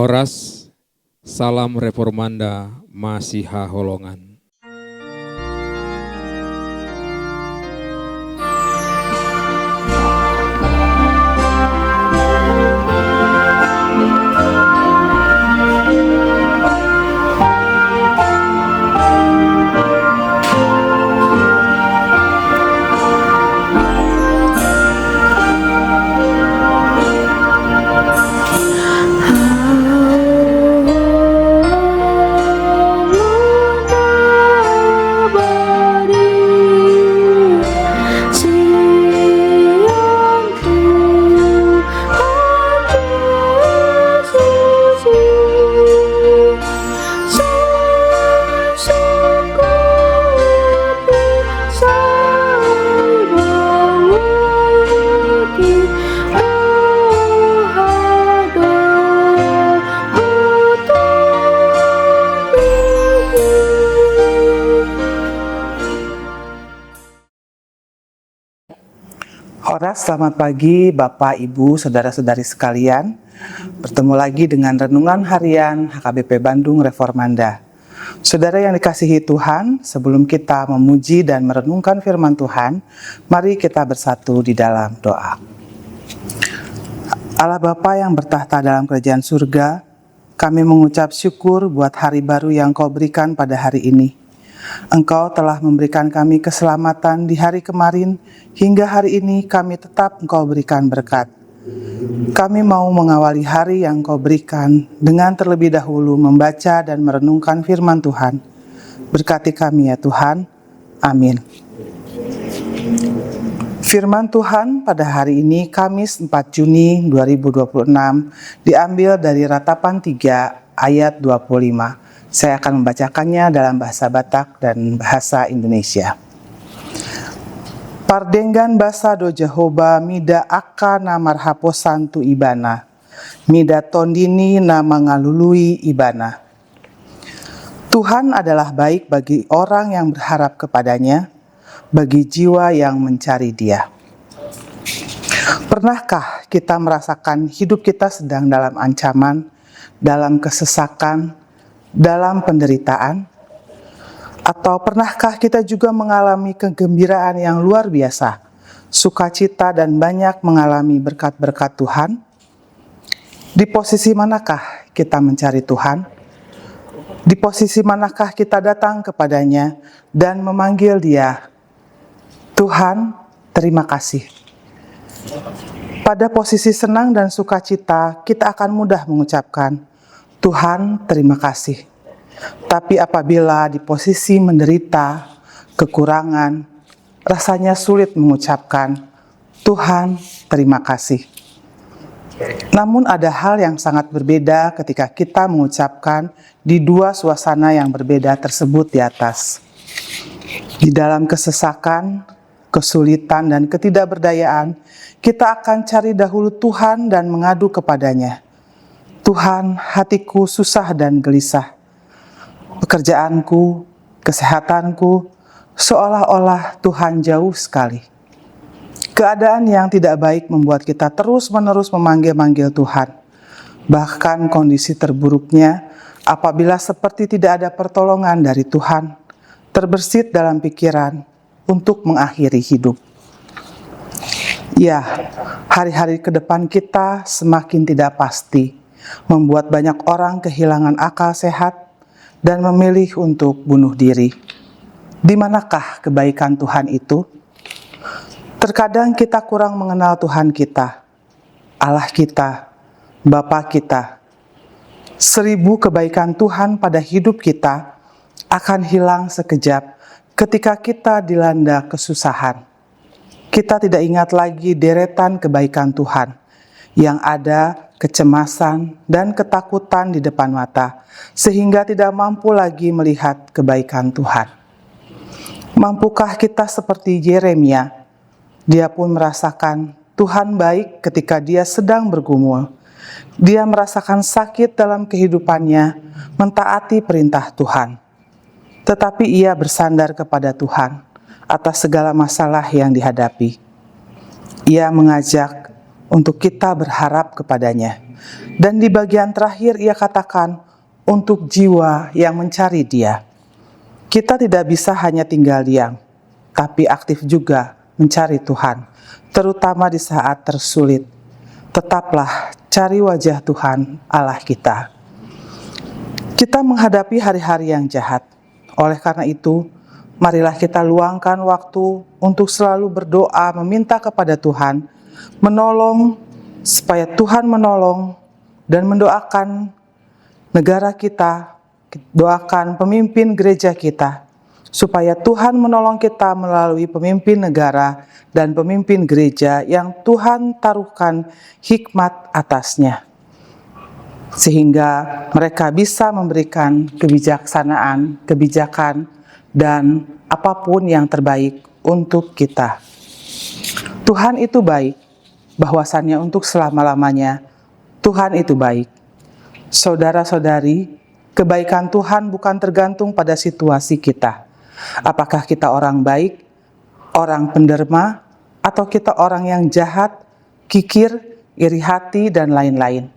Horas, salam reformanda Masiha Holongan. Horas, selamat pagi Bapak, Ibu, Saudara-saudari sekalian. Bertemu lagi dengan Renungan Harian HKBP Bandung Reformanda. Saudara yang dikasihi Tuhan, sebelum kita memuji dan merenungkan firman Tuhan, mari kita bersatu di dalam doa. Allah Bapa yang bertahta dalam kerajaan surga, kami mengucap syukur buat hari baru yang Kau berikan pada hari ini. Engkau telah memberikan kami keselamatan di hari kemarin, hingga hari ini kami tetap Engkau berikan berkat. Kami mau mengawali hari yang Engkau berikan dengan terlebih dahulu membaca dan merenungkan firman Tuhan. Berkati kami ya Tuhan, amin. Firman Tuhan pada hari ini Kamis 4 Juni 2026 diambil dari Ratapan 3 ayat 25. Saya akan membacakannya dalam bahasa Batak dan bahasa Indonesia. Pardenggan basa do Jehoba mida aka na marhaposan tu ibana, mida tondini na mangalului ibana. Tuhan adalah baik bagi orang yang berharap kepadanya, bagi jiwa yang mencari Dia. Pernahkah kita merasakan hidup kita sedang dalam ancaman, dalam kesesakan, dalam penderitaan? Atau pernahkah kita juga mengalami kegembiraan yang luar biasa, sukacita dan banyak mengalami berkat-berkat Tuhan? Di posisi manakah kita mencari Tuhan? Di posisi manakah kita datang kepadanya dan memanggil Dia, Tuhan, terima kasih. Pada posisi senang dan sukacita, kita akan mudah mengucapkan, Tuhan, terima kasih. Tapi apabila di posisi menderita, kekurangan, rasanya sulit mengucapkan, Tuhan, terima kasih. Namun ada hal yang sangat berbeda ketika kita mengucapkan di dua suasana yang berbeda tersebut di atas. Di dalam kesesakan, kesulitan, dan ketidakberdayaan, kita akan cari dahulu Tuhan dan mengadu kepadanya. Tuhan, hatiku susah dan gelisah. Pekerjaanku, kesehatanku, seolah-olah Tuhan jauh sekali. Keadaan yang tidak baik membuat kita terus-menerus memanggil-manggil Tuhan. Bahkan kondisi terburuknya, apabila seperti tidak ada pertolongan dari Tuhan, terbersit dalam pikiran untuk mengakhiri hidup. Ya, hari-hari ke depan kita semakin tidak pasti, membuat banyak orang kehilangan akal sehat dan memilih untuk bunuh diri. Di manakah kebaikan Tuhan itu? Terkadang kita kurang mengenal Tuhan kita, Allah kita, Bapa kita. 1000 kebaikan Tuhan pada hidup kita akan hilang sekejap ketika kita dilanda kesusahan. Kita tidak ingat lagi deretan kebaikan Tuhan yang ada kecemasan dan ketakutan di depan mata, sehingga tidak mampu lagi melihat kebaikan Tuhan. Mampukah kita seperti Yeremia? Dia pun merasakan Tuhan baik ketika dia sedang bergumul. Dia merasakan sakit dalam kehidupannya, mentaati perintah Tuhan. Tetapi ia bersandar kepada Tuhan atas segala masalah yang dihadapi. Ia mengajak untuk kita berharap kepadanya. Dan di bagian terakhir ia katakan, untuk jiwa yang mencari Dia. Kita tidak bisa hanya tinggal diam, tapi aktif juga mencari Tuhan, terutama di saat tersulit. Tetaplah cari wajah Tuhan Allah kita. Kita menghadapi hari-hari yang jahat. Oleh karena itu, marilah kita luangkan waktu untuk selalu berdoa meminta kepada Tuhan, menolong supaya Tuhan menolong dan mendoakan negara kita, doakan pemimpin gereja kita, supaya Tuhan menolong kita melalui pemimpin negara dan pemimpin gereja yang Tuhan taruhkan hikmat atasnya, sehingga mereka bisa memberikan kebijaksanaan, kebijakan, dan apapun yang terbaik untuk kita. Tuhan itu baik, bahwasannya untuk selama-lamanya Tuhan itu baik. Saudara-saudari, kebaikan Tuhan bukan tergantung pada situasi kita. Apakah kita orang baik, orang penderma, atau kita orang yang jahat, kikir, iri hati, dan lain-lain.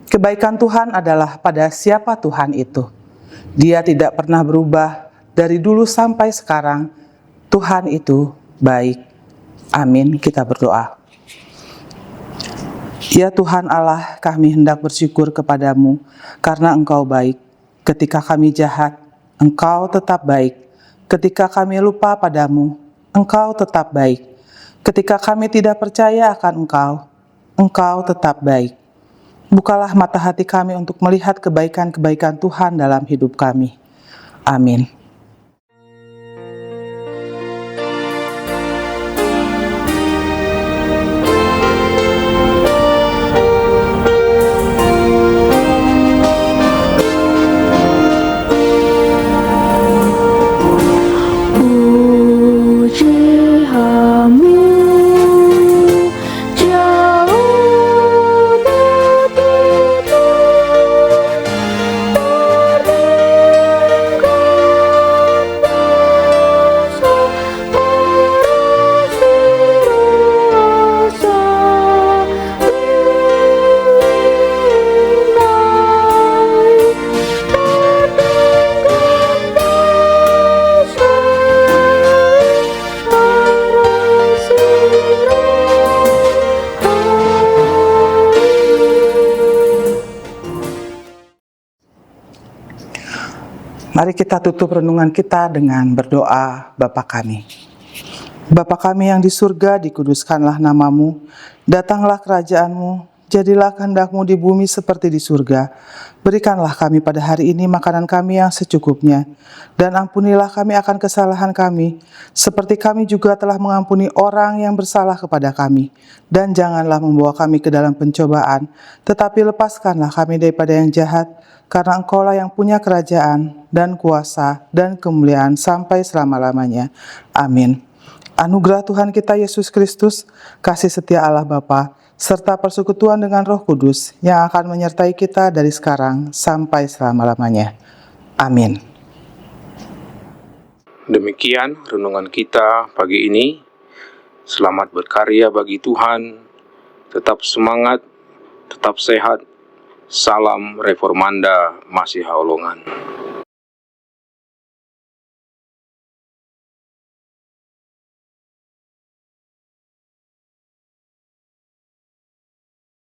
Kebaikan Tuhan adalah pada siapa Tuhan itu. Dia tidak pernah berubah dari dulu sampai sekarang. Tuhan itu baik. Amin. Kita berdoa. Ya Tuhan Allah, kami hendak bersyukur kepadamu karena Engkau baik. Ketika kami jahat, Engkau tetap baik. Ketika kami lupa padamu, Engkau tetap baik. Ketika kami tidak percaya akan Engkau, Engkau tetap baik. Bukalah mata hati kami untuk melihat kebaikan-kebaikan Tuhan dalam hidup kami. Amin. Mari kita tutup renungan kita dengan berdoa Bapa kami. Bapa kami yang di surga, dikuduskanlah namamu, datanglah kerajaanmu, jadilah kehendak-Mu di bumi seperti di surga. Berikanlah kami pada hari ini makanan kami yang secukupnya, dan ampunilah kami akan kesalahan kami, seperti kami juga telah mengampuni orang yang bersalah kepada kami. Dan janganlah membawa kami ke dalam pencobaan, tetapi lepaskanlah kami daripada yang jahat, karena Engkaulah yang punya kerajaan dan kuasa dan kemuliaan sampai selama-lamanya. Amin. Anugerah Tuhan kita Yesus Kristus, kasih setia Allah Bapa, serta persekutuan dengan Roh Kudus yang akan menyertai kita dari sekarang sampai selama-lamanya. Amin. Demikian renungan kita pagi ini. Selamat berkarya bagi Tuhan. Tetap semangat, tetap sehat. Salam Reformanda Masiha Holongan.